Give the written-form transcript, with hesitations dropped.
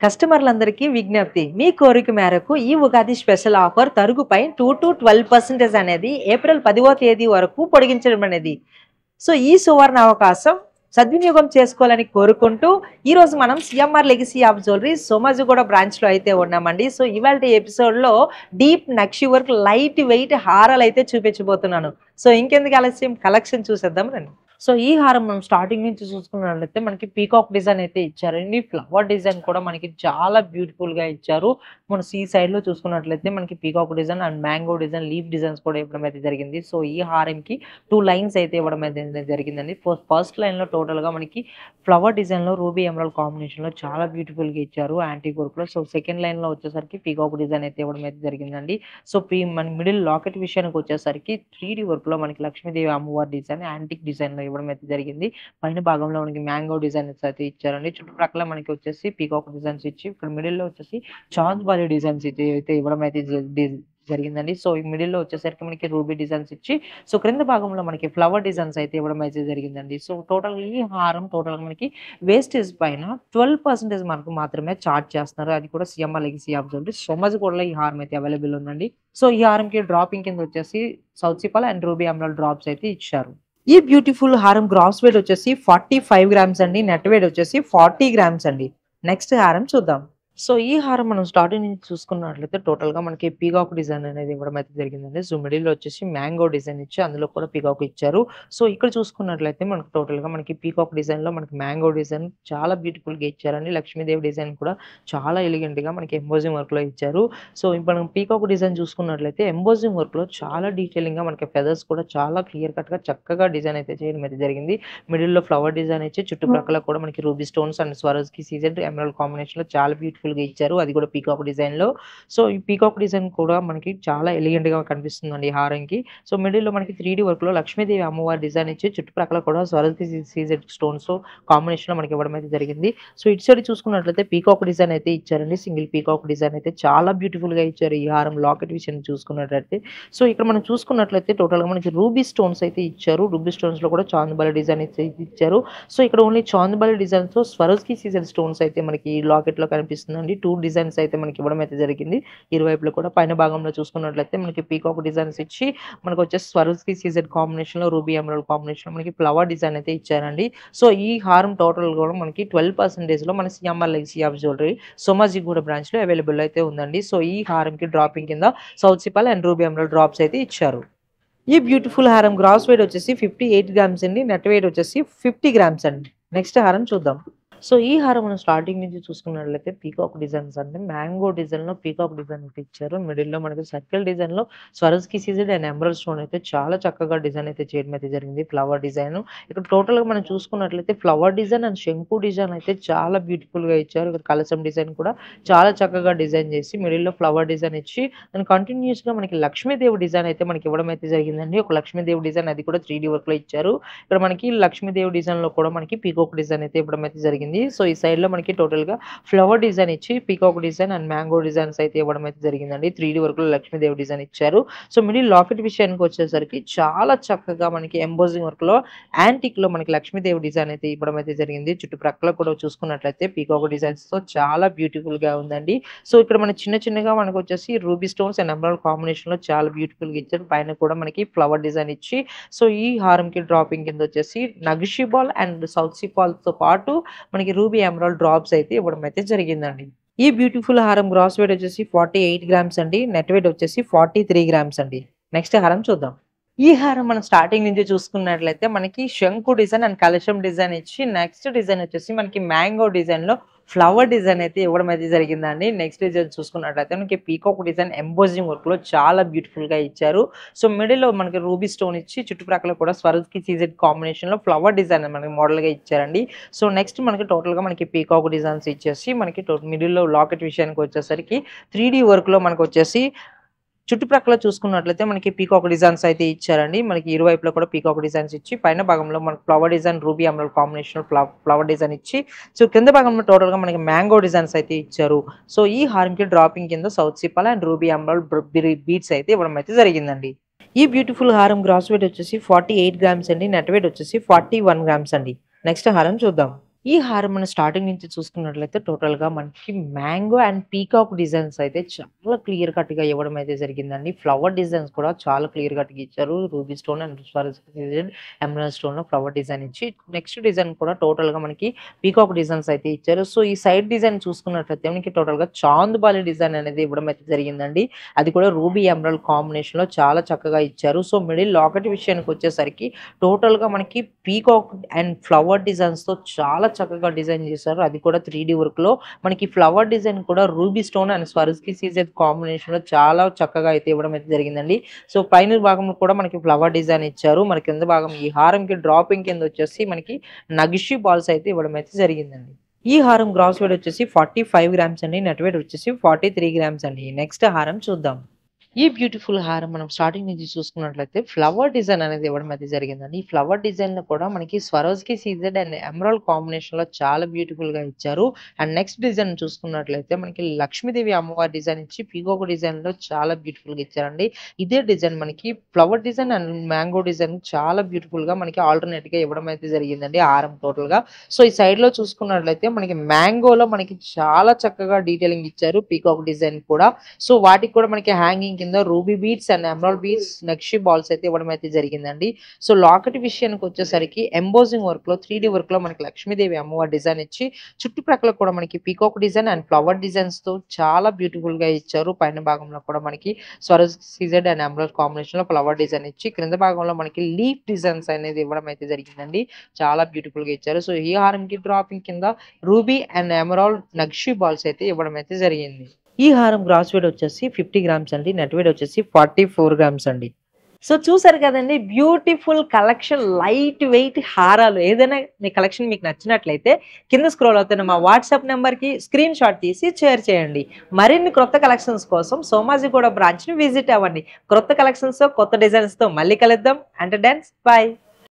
కస్టమర్లందరికీ విజ్ఞప్తి. మీ కోరిక మేరకు ఈ ఉగాది స్పెషల్ ఆఫర్ తరుగుపై 2-12% అనేది ఏప్రిల్ 10వ తేదీ వరకు పొడిగించడం అనేది. సో ఈ సువర్ణ అవకాశం సద్వినియోగం చేసుకోవాలని కోరుకుంటూ ఈరోజు మనం CMR legacy of jewellery Somajiguda బ్రాంచ్లో అయితే ఉన్నామండి. సో ఇవాళ ఎపిసోడ్లో డీప్ నక్షి వర్క్ లైట్ వెయిట్ హారాలు అయితే చూపించబోతున్నాను. సో ఇంకెందుకు ఆలస్యం, కలెక్షన్ చూసేద్దాం రండి. సో ఈ హారం మనం స్టార్టింగ్ నుంచి చూసుకున్నట్లయితే మనకి పీకాక్ డిజైన్ అయితే ఇచ్చారండి. ఫ్లవర్ డిజైన్ కూడా మనకి చాలా బ్యూటిఫుల్ గా ఇచ్చారు. మన సీ సైడ్ లో చూసుకున్నట్లయితే మనకి peacock design and mango design, leaf designs కూడా ఇవ్వడం అయితే జరిగింది. సో ఈ హారంకి 2 లైన్స్ అయితే ఇవ్వడం అయితే జరిగిందండి. ఫస్ట్ లైన్ లో టోటల్ గా మనకి ఫ్లవర్ డిజైన్ లో రూబీ ఎమరాల్డ్ కాంబినేషన్ లో చాలా బ్యూటిఫుల్ గా ఇచ్చారు యాంటిక్ వర్క్ లో. సో సెకండ్ లైన్ లో వచ్చేసరికి పీకాక్ డిజైన్ అయితే ఇవ్వడం అయితే జరిగిందండి. సో మన మిడిల్ లాకెట్ విషయానికి వచ్చేసరికి 3D వర్క్ లో మనకి లక్ష్మీదేవి అమ్మవారి డిజైన్ యాంటిక్ డిజైన్ లో ఇవ్వడం అయితే జరిగింది. పైన భాగంలో మనకి మ్యాంగో డిజైన్స్ అయితే ఇచ్చారండి. చుట్టుపక్కల మనకి వచ్చేసి పీకాక్ డిజైన్స్ ఇచ్చి ఇక్కడ మిడిల్ లో వచ్చేసి చాంద్బాలి డిజైన్స్ అయితే ఇవ్వడం అయితే జరిగిందండి. సో ఈ మిడిల్ లో వచ్చేసరికి మనకి రూబీ డిజైన్స్ ఇచ్చి, సో క్రింద భాగంలో మనకి ఫ్లవర్ డిజైన్స్ అయితే ఇవ్వడం అయితే జరిగిందండి. సో టోటల్ ఈ హారం టోటల్ మనకి వేస్టేజ్ పైన 12% మనకు మాత్రమే చార్జ్ చేస్తున్నారు. అది కూడా సిఎంఆర్ లెగసీ ఆఫ్ జ్యువెలరీ సోమాజిగూడలో ఈ హారం అయితే అవైలబుల్ ఉందండి. సో ఈ హారంకి డ్రాపింగ్ కింద వచ్చేసి south sea pearl and ruby emerald drops అయితే ఇచ్చారు. ఈ బ్యూటిఫుల్ హారం గ్రాస్ వెయిట్ వచ్చేసి 45 గ్రామ్స్ అండి. నెట్ వెయిట్ వచ్చేసి 40 గ్రామ్స్ అండి. నెక్స్ట్ హారం చూద్దాం. సో ఈ హారం మనం స్టార్టింగ్ నుంచి చూసుకున్నట్లయితే టోటల్ గా మనకి పీకాక్ డిజైన్ అనేది ఇవ్వడం అయితే జరిగిందండి. సో మిడిల్ లో వచ్చేసి మ్యాంగో డిజైన్ ఇచ్చి అందులో కూడా పీకాక్ ఇచ్చారు. సో ఇక్కడ చూసుకున్నట్లయితే మనకి టోటల్ గా మనకి పీకాక్ డిజైన్ లో మనకి మ్యాంగో డిజైన్ చాలా బ్యూటిఫుల్ గా ఇచ్చారండి. లక్ష్మీదేవి డిజైన్ కూడా చాలా ఎలిగెంట్ గా మనకి ఎంబోజింగ్ వర్క్ లో ఇచ్చారు. సో ఇప్పుడు మనం పీకాక్ డిజైన్ చూసుకున్నట్లయితే ఎంబోజింగ్ వర్క్ లో చాలా డీటెయిలింగ్ గా మనకి ఫెదర్స్ కూడా చాలా క్లియర్ కట్ గా చక్కగా డిజైన్ అయితే చేయడం అయితే జరిగింది. మిడిల్ లో ఫ్లవర్ డిజైన్ ఇచ్చి చుట్టుపక్కల కూడా మనకి ruby stones and స్వరస్కి CZ emerald combination లో చాలా బ్యూటిఫుల్ గా ఇచ్చారు. అది కూడా పీకాక్ డిజైన్ లో. సో ఈ పీకాక్ డిజైన్ కూడా మనకి చాలా ఎలిగెంట్ గా కనిపిస్తుందండి ఈ హారంకి. సో మిడిల్ లో మనకి 3D వర్క్ లో లక్ష్మీదేవి అమ్మవారి డిజైన్ ఇచ్చి చుట్టుపక్కల కూడా స్వరస్కి సీజెడ్ స్టోన్స్ కాంబినేషన్ లో మనకి ఇవ్వడం అయితే జరిగింది. సో ఇటు సైడ్ చూసుకున్నట్లయితే పీకాక్ డిజైన్ అయితే ఇచ్చారండి. సింగిల్ పీకాక్ డిజైన్ అయితే చాలా బ్యూటిఫుల్ గా ఇచ్చారు ఈ హారం లాకెట్ విషయం చూసుకున్నట్లయితే. సో ఇక్కడ మనం చూసుకున్నట్లయితే టోటల్ గా మనకి రూబీ స్టోన్స్ అయితే ఇచ్చారు. రూబీ స్టోన్స్ లో కూడా చాంద్బాలి డిజైన్ అయితే ఇచ్చారు. సో ఇక్కడ ఓన్లీ చాంద్బాలి డిజైన్ తో స్వరస్కి సీజెడ్ స్టోన్స్ అయితే మనకి లాకెట్ లో కనిపిస్తుందండి. 2 డిజైన్స్ అయితే మనకి ఇవ్వడం అయితే జరిగింది. ఇరువైపులో కూడా పైన భాగంలో చూసుకున్నట్లయితే మనకి పీకాక్ డిజైన్స్ ఇచ్చి మనకు వచ్చేసి స్వరస్కి సీజెడ్ కాంబినేషన్ లో రూబీ ఎమరాల్డ్ కాంబినేషన్ లో మనకి ఫ్లవర్ డిజైన్ అయితే ఇచ్చారండి. సో ఈ హారం టోటల్ కూడా మనకి 12% లో మన CMR legacy of jewellery Somajiguda branch లో అవైలబుల్ అయితే ఉందండి. సో ఈ హారం కి డ్రాపింగ్ కింద south sea pearl and ruby emerald drops అయితే ఇచ్చారు. ఈ బ్యూటిఫుల్ హారం గ్రాస్ వెయిట్ వచ్చేసి 58 గ్రామ్స్ అండి. నెట్ వెయిట్ వచ్చేసి 50 గ్రామ్స్ అండి. నెక్స్ట్ హారం చూద్దాం. సో ఈ హారం మనం స్టార్టింగ్ నుంచి చూసుకున్నట్లయితే పీకాక్ డిజైన్స్ అంటే మ్యాంగో డిజైన్ లో పీకాక్ డిజైన్ అయితే ఇచ్చారు. మిడిల్ లో మనకి సర్కిల్ డిజైన్ లో స్వరస్కి సీజెడ్ అండ్ ఎమరాల్డ్ స్టోన్ అయితే చాలా చక్కగా డిజైన్ అయితే చేయడం అయితే జరిగింది. ఫ్లవర్ డిజైన్ ఇక్కడ టోటల్ గా మనం చూసుకున్నట్లయితే ఫ్లవర్ డిజైన్ అండ్ శంకు డిజైన్ అయితే చాలా బ్యూటిఫుల్ గా ఇచ్చారు. ఇక్కడ కలసం డిజైన్ కూడా చాలా చక్కగా డిజైన్ చేసి మిడిల్ లో ఫ్లవర్ డిజైన్ ఇచ్చి దాని కంటిన్యూస్ గా మనకి లక్ష్మీదేవి డిజైన్ అయితే మనకి ఇవ్వడం అయితే జరిగిందండి. ఒక లక్ష్మీదేవి డిజైన్ అది కూడా 3D వర్క్ లో ఇచ్చారు. ఇక్కడ మనకి లక్ష్మీదేవి డిజైన్ లో కూడా మనకి పీకాక్ డిజైన్ అయితే ఇవ్వడం అయితే జరిగింది. సో ఈ సైడ్ లో మనకి టోటల్ గా ఫ్లవర్ డిజైన్ ఇచ్చి peacock design and mango designs అయితే ఇవ్వడం అయితే జరిగిందండి. 3D వర్క్ లో లక్ష్మీదేవి డిజైన్ ఇచ్చారు. సో మిడిల్ లాకెట్ విషయానికి వచ్చేసరికి చాలా చక్కగా మనకి ఎంబోజింగ్ వర్క్ లో యాంటిక్ లో మనకి లక్ష్మీదేవి డిజైన్ అయితే ఇవ్వడం అయితే జరిగింది. చుట్టుప్రక్కల కూడా చూసుకున్నట్లయితే పీకాక్ డిజైన్స్ తో చాలా బ్యూటిఫుల్ గా ఉందండి. సో ఇక్కడ మన చిన్నగా మనకు వచ్చేసి ruby stones and emerald combination లో చాలా బ్యూటిఫుల్ గా ఇచ్చారు. పైన కూడా మనకి ఫ్లవర్ డిజైన్ ఇచ్చి సో ఈ హారం కి డ్రాపింగ్ కింద వచ్చేసి నగిషి బాల్ అండ్ సౌత్ సిపాల్ తో పాటు మనకి రూబీ ఎమరాల్డ్ డ్రాప్స్ అయితే ఇవ్వడం అయితే జరిగిందండి. ఈ బ్యూటిఫుల్ హారం గ్రాస్ వెయిట్ వచ్చేసి 48 గ్రామ్స్ అండి. నెట్ వెయిట్ వచ్చేసి 43 గ్రామ్స్ అండి. నెక్స్ట్ హారం చూద్దాం. ఈ హారం మనం స్టార్టింగ్ నుంచి చూసుకున్నట్లయితే మనకి శంకు డిజైన్ అండ్ కలశం డిజైన్ ఇచ్చి నెక్స్ట్ డిజైన్ వచ్చేసి మనకి మ్యాంగో డిజైన్ లో ఫ్లవర్ డిజైన్ అయితే ఇవ్వడం అయితే జరిగిందండి. నెక్స్ట్ డిజైన్ చూసుకున్నట్లయితే మనకి పీకాక్ డిజైన్ ఎంబోజింగ్ వర్క్ లో చాలా బ్యూటిఫుల్ గా ఇచ్చారు. సో మిడిల్ లో మనకి రూబీ స్టోన్ ఇచ్చి చుట్టుప్రక్కల కూడా స్వరస్కి సీజెడ్ కాంబినేషన్ లో ఫ్లవర్ డిజైన్ మనకి మోడల్ గా ఇచ్చారండి. సో నెక్స్ట్ మనకి టోటల్ గా మనకి పీకాక్ డిజైన్స్ ఇచ్చేసి మనకి మిడిల్ లో లాకెట్ విషయానికి వచ్చేసరికి 3D వర్క్ లో మనకు వచ్చేసి చుట్టుప్రక్కల చూసుకున్నట్లయితే మనకి పీకాక్ డిజైన్స్ అయితే ఇచ్చారండి. మనకి ఇరువైపులో కూడా పీకాక్ డిజైన్స్ ఇచ్చి పైన భాగంలో మనకి flower design ruby emerald combination flower design ఇచ్చి సో కింద భాగంలో టోటల్ గా మనకి మ్యాంగో డిజైన్స్ అయితే ఇచ్చారు. సో ఈ హారం కి డ్రాపింగ్ కింద south sea pearl and ruby emerald beads అయితే ఇవ్వడం అయితే జరిగిందండి. ఈ బ్యూటిఫుల్ హారం గ్రాస్ వెయిట్ వచ్చేసి 48 గ్రామ్స్ అండి. నెట్ వెయిట్ వచ్చేసి 41 గ్రామ్స్ అండి. నెక్స్ట్ హారం చూద్దాం. ఈ హారం మనం స్టార్టింగ్ నుంచి చూసుకున్నట్లయితే టోటల్‌గా మనకి మ్యాంగో అండ్ పీకాక్ డిజైన్స్ అయితే చాలా క్లియర్ కట్‌గా ఇవ్వడం అయితే జరిగిందండి. ఫ్లవర్ డిజైన్స్ కూడా చాలా క్లియర్ కట్‌గా ఇచ్చారు. Ruby stone and design, emerald స్టోన్‌లో ఫ్లవర్ డిజైన్ ఇచ్చి నెక్స్ట్ డిజైన్ కూడా టోటల్‌గా మనకి పీకాక్ డిజైన్స్ అయితే ఇచ్చారు. సో, ఈ సైడ్ డిజైన్ చూసుకున్నట్లయితే మనకి టోటల్‌గా చాందుబాలి డిజైన్ అనేది ఇవ్వడం అయితే జరిగిందండి. అది కూడా రూబీ ఎమరాల్డ్ కాంబినేషన్‌లో చాలా చక్కగా ఇచ్చారు. సో, మిడిల్ లాకెట్ విషయానికొచ్చేసరికి టోటల్‌గా మనకి పీకాక్ అండ్ ఫ్లవర్ డిజైన్స్‌తో చాలా చక్కగా డిజైన్ చేశారు. అది కూడా 3D వర్క్‌లో మనకి ఫ్లవర్ డిజైన్ కూడా రూబీ స్టోన్ అండ్ స్వరస్కి సీజెడ్ కాంబినేషన్‌లో చాలా చక్కగా అయితే ఇవ్వడం అయితే జరిగిందండి. సో, పైన భాగంలో కూడా మనకి ఫ్లవర్ డిజైన్ ఇచ్చారు. మన కింద భాగం ఈ హారంకి డ్రాపింగ్ కింద వచ్చేసి మనకి నగిషి బాల్స్ అయితే ఇవ్వడం అయితే జరిగిందండి. ఈ హారం గ్రాస్ వెయిట్ వచ్చేసి 45 గ్రామ్స్ అండి. నెట్ వెయిట్ వచ్చేసి 43 గ్రామ్స్ అండి. నెక్స్ట్ హారం చూద్దాం. ఈ బ్యూటిఫుల్ హారం మనం స్టార్టింగ్ నుంచి చూసుకున్నట్లయితే ఫ్లవర్ డిజైన్ అనేది ఇవ్వడం అయితే జరిగిందండి. ఈ ఫ్లవర్ డిజైన్‌లో కూడా మనకి స్వరోజ్‌కి సీజెడ్ అండ్ ఎమరాల్డ్ కాంబినేషన్‌లో చాలా బ్యూటిఫుల్‌గా ఇచ్చారు. అండ్ నెక్స్ట్ డిజైన్ చూసుకున్నట్లయితే మనకి లక్ష్మీదేవి అమ్మవారి డిజైన్ ఇచ్చి పీకాక్ డిజైన్‌లో చాలా బ్యూటిఫుల్‌గా ఇచ్చారండి. ఇదే డిజైన్ మనకి flower design and mango design చాలా బ్యూటిఫుల్‌గా మనకి ఆల్టర్‌నేట్‌గా ఇవ్వడం అయితే జరిగిందండి హారం టోటల్‌గా. సో, ఈ సైడ్‌లో చూసుకున్నట్లయితే మనకి మ్యాంగోలో మనకి చాలా చక్కగా డీటెయిలింగ్ ఇచ్చారు. పీకాక్ డిజైన్ కూడా. సో, వాటికి కూడా మనకి హ్యాంగింగ్ కింద ruby beads and emerald beads nakshi balls అయితే ఇవ్వడం అయితే జరిగిందండి. సో, లాకెట్ విషయానికి వచ్చేసరికి ఎంబోజింగ్ వర్క్ లో 3D వర్క్ లో మనకి లక్ష్మీదేవి అమ్మవారి డిజైన్ ఇచ్చి చుట్టుప్రక్కల కూడా మనకి peacock design and flower designs తో చాలా బ్యూటిఫుల్ గా ఇచ్చారు. పైన భాగంలో కూడా మనకి స్వరజ్ సీజెడ్ అండ్ ఎమరాల్డ్ కాంబినేషన్ లో ఫ్లవర్ డిజైన్ ఇచ్చి క్రింద భాగంలో మనకి లీఫ్ డిజైన్స్ అనేది ఇవ్వడం అయితే జరిగిందండి. చాలా బ్యూటిఫుల్ గా ఇచ్చారు. సో, ఈ హారంకి డ్రాపింగ్ కింద ruby and emerald nakshi balls అయితే ఇవ్వడం అయితే జరిగింది. ఈ హారం గ్రాస్ వెయిట్ వచ్చేసి 50 గ్రామ్స్ అండి. నెట్ వెయిట్ వచ్చేసి 44 గ్రామ్స్ అండి. సో, చూసారు కదండీ! బ్యూటిఫుల్ కలెక్షన్ లైట్ వెయిట్ హారాలు. ఏదైనా మీ కలెక్షన్ మీకు నచ్చినట్లయితే కింద స్క్రోల్ అవుతున్న మా వాట్సాప్ నంబర్‌కి స్క్రీన్ షాట్ తీసి షేర్ చేయండి. మరిన్ని క్రొత్త కలెక్షన్స్ కోసం సోమాజిగూడ బ్రాంచ్‌ని విజిట్ అవ్వండి. క్రొత్త కలెక్షన్స్‌తో కొత్త డిజైన్స్‌తో మళ్ళీ కలుద్దాం. Until then by.